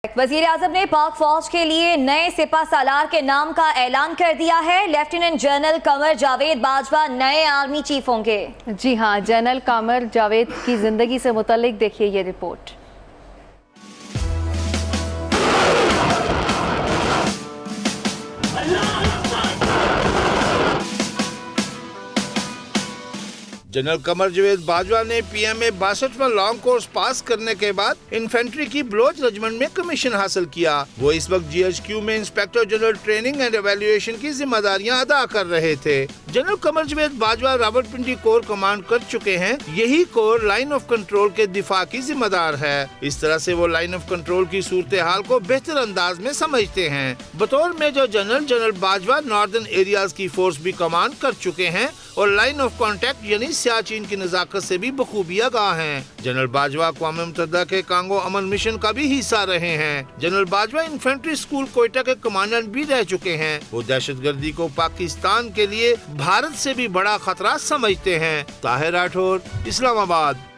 वजीर आजम ने पाक फौज के लिए नए सिपा सालार के नाम का ऐलान कर दिया है। लेफ्टिनेंट जनरल कमर जावेद बाजवा नए आर्मी चीफ होंगे। जी हाँ, जनरल कमर जावेद की जिंदगी से मुतालिक देखिए ये रिपोर्ट। जनरल कमर जावेद बाजवा ने पीएमए 62वां लॉन्ग कोर्स पास करने के बाद इन्फेंट्री की बलोच रेजिमेंट में कमीशन हासिल किया। वो इस वक्त जीएचक्यू में inspector general training and evaluation की जिम्मेदारियां अदा कर रहे थे। General Qamar Javed Bajwa Rawalpindi core command कर चुके हैं। यही कोर लाइन ऑफ कंट्रोल के दिफा की जिम्मेदार है। इस तरह से वो लाइन ऑफ कंट्रोल की सूरत हाल को बेहतर अंदाज में समझते हैं। बतौर major general Bajwa northern areas की फोर्स भी कमांड कर चुके हैं और लाइन ऑफ कॉन्टेक्ट यानी सियाचिन की नजाकत से भी बखूबी आगाह हैं। जनरल बाजवा अक़वाम मुत्तहिदा के कांगो अमन मिशन का भी हिस्सा रहे हैं। General Bajwa infantry school Quetta के कमांडेंट भी रह चुके हैं। वो दहशतगर्दी को पाकिस्तान के लिए भारत से भी बड़ा खतरा समझते हैं। ताहिर राठौर, इस्लामाबाद।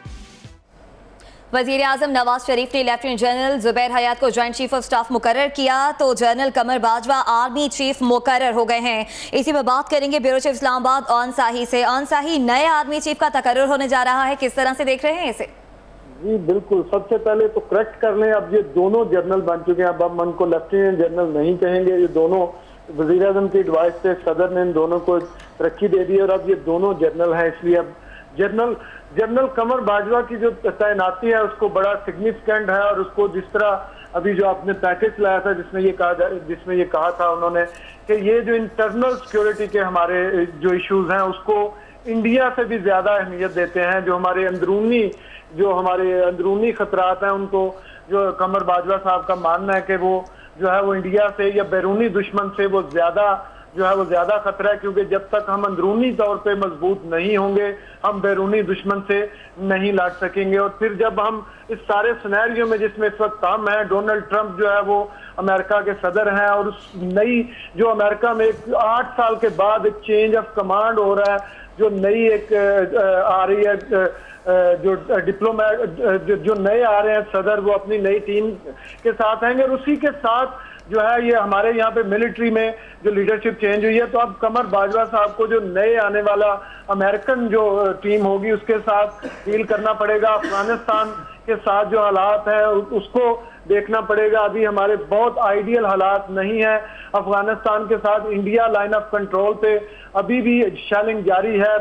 वजीर आजम नवाज शरीफ ने लेफ्टिनेंट जनरल जुबैर हयात को जॉइंट चीफ ऑफ स्टाफ मुकर्रर किया तो जनरल कमर बाजवा आर्मी चीफ मुकर्रर हो गए हैं। इसी में बात करेंगे ब्यूरो चीफ इस्लामाबाद ऑन साही से। ऑन साही, नए आर्मी चीफ का तकर्रुर होने जा रहा है, किस तरह से देख रहे हैं इसे? जी बिल्कुल, सबसे पहले तो करेक्ट कर लें, अब ये दोनों जनरल बन चुके हैं। अब हम उनको लेफ्टिनेंट जनरल नहीं कहेंगे। ये दोनों वजीर आजम की एडवाइस से सदर ने इन दोनों को तरक्की दे दी और अब ये दोनों जनरल हैं। इसलिए अब जनरल कमर बाजवा की जो तैनाती है उसको बड़ा सिग्निफिकेंट है और उसको जिस तरह अभी जो आपने पैकेज लाया था जिसमें ये कहा था उन्होंने कि ये जो इंटरनल सिक्योरिटी के हमारे जो इश्यूज हैं उसको इंडिया से भी ज्यादा अहमियत देते हैं। जो हमारे अंदरूनी खतरात हैं उनको जो कमर बाजवा साहब का मानना है कि वो जो है वो इंडिया से या बैरूनी दुश्मन से वो ज्यादा खतरा है, क्योंकि जब तक हम अंदरूनी तौर पे मजबूत नहीं होंगे हम बैरूनी दुश्मन से नहीं लड़ सकेंगे। और फिर जब हम इस सारे सिनेरियो में जिसमें इस वक्त हम हैं, डोनाल्ड ट्रंप जो है वो अमेरिका के सदर हैं और उस नई जो अमेरिका में 8 साल के बाद एक चेंज ऑफ कमांड हो रहा है, जो नई एक आ रही है, जो डिप्लोमेट जो नए आ रहे हैं सदर, वो अपनी नई टीम के साथ आएंगे और उसी के साथ जो है ये हमारे यहाँ पे मिलिट्री में जो लीडरशिप चेंज हुई है। तो अब कमर बाजवा साहब को जो नए आने वाला अमेरिकन जो टीम होगी उसके साथ डील करना पड़ेगा। अफगानिस्तान के साथ जो हालात है उसको देखना पड़ेगा। अभी हमारे बहुत आइडियल हालात नहीं है अफगानिस्तान के साथ। इंडिया लाइन ऑफ कंट्रोल पे अभी भी शेलिंग जारी है।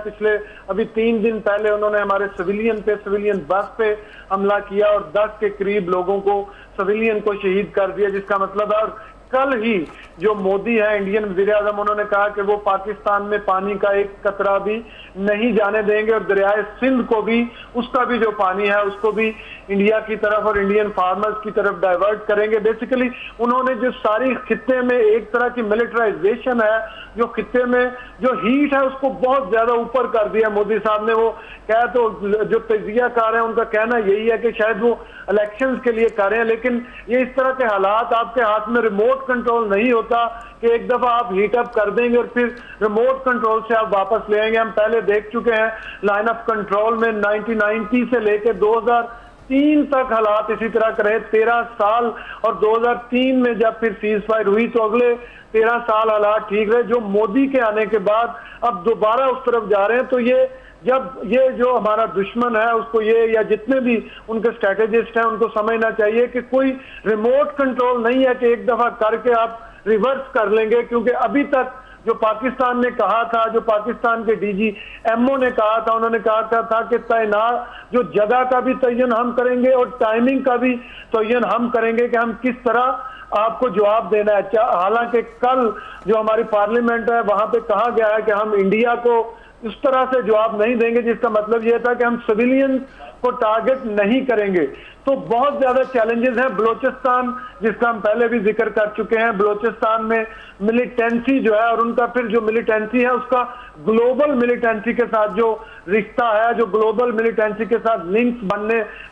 अभी 3 दिन पहले उन्होंने हमारे सिविलियन बस पे हमला किया और 10 के करीब लोगों को सिविलियन को शहीद कर दिया, जिसका मतलब है। और कल ही जो मोदी है इंडियन वजीर आजम, उन्होंने कहा कि वो पाकिस्तान में पानी का एक कतरा भी नहीं जाने देंगे और दरियाए सिंध को भी, उसका भी जो पानी है उसको भी इंडिया की तरफ और इंडियन फार्मर्स की तरफ डाइवर्ट करेंगे। बेसिकली उन्होंने जो सारी खित्ते में एक तरह की मिलिटराइजेशन है, जो खित्ते में जो हीट है उसको बहुत ज्यादा ऊपर कर दिया मोदी साहब ने। वो कह तो जो तजियाकार है उनका कहना यही है कि शायद वो इलेक्शंस के लिए कर रहे हैं, लेकिन ये इस तरह के हालात आपके हाथ में रिमोट कंट्रोल नहीं होता कि एक दफा आप हीट अप कर देंगे और फिर रिमोट कंट्रोल से आप वापस ले आएंगे। हम पहले देख चुके हैं लाइन ऑफ कंट्रोल में 1990 से लेकर 2003 तक हालात इसी तरह के रहे, 13 साल। और 2003 में जब फिर सीज फायर हुई तो अगले 13 साल हालात ठीक रहे। जो मोदी के आने के बाद अब दोबारा उस तरफ जा रहे हैं, तो ये जो हमारा दुश्मन है उसको ये या जितने भी उनके स्ट्रेटेजिस्ट हैं उनको समझना चाहिए कि कोई रिमोट कंट्रोल नहीं है कि एक दफा करके आप रिवर्स कर लेंगे। क्योंकि अभी तक जो पाकिस्तान ने कहा था, जो पाकिस्तान के DGMO ने कहा था, उन्होंने कहा था कि तैनात जो जगह का भी तयन हम करेंगे और टाइमिंग का भी तयन हम करेंगे कि हम किस तरह आपको जवाब देना है। हालांकि कल जो हमारी पार्लियामेंट है वहां पे कहा गया है कि हम इंडिया को उस तरह से जवाब नहीं देंगे, जिसका मतलब यह था कि हम सिविलियन को टारगेट नहीं करेंगे। तो बहुत ज्यादा चैलेंजेस हैं। बलोचिस्तान, जिसका हम पहले भी जिक्र कर चुके हैं, बलोचिस्तान में मिलिटेंसी जो है और उनका फिर जो मिलिटेंसी है उसका ग्लोबल मिलिटेंसी के साथ जो रिश्ता है, जो ग्लोबल मिलिटेंसी के साथ लिंक्स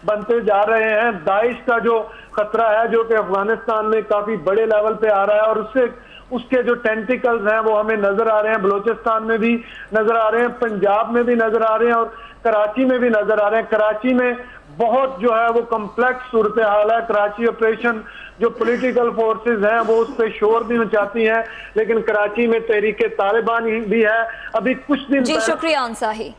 बनते जा रहे हैं। दाइश का जो खतरा है जो कि अफगानिस्तान में काफी बड़े लेवल पे आ रहा है और उसके जो टेंटिकल्स हैं वो हमें नजर आ रहे हैं। बलोचिस्तान में भी नजर आ रहे हैं, पंजाब में भी नजर आ रहे हैं और कराची में भी नजर आ रहे हैं। कराची में बहुत जो है वो कम्प्लेक्स सूरत हाल है। कराची ऑपरेशन जो पॉलिटिकल फोर्सेस हैं वो उस पर शोर भी मचाती हैं, लेकिन कराची में तहरीक तालिबान भी है। अभी कुछ दिन जी शुक्रिया अंसाही।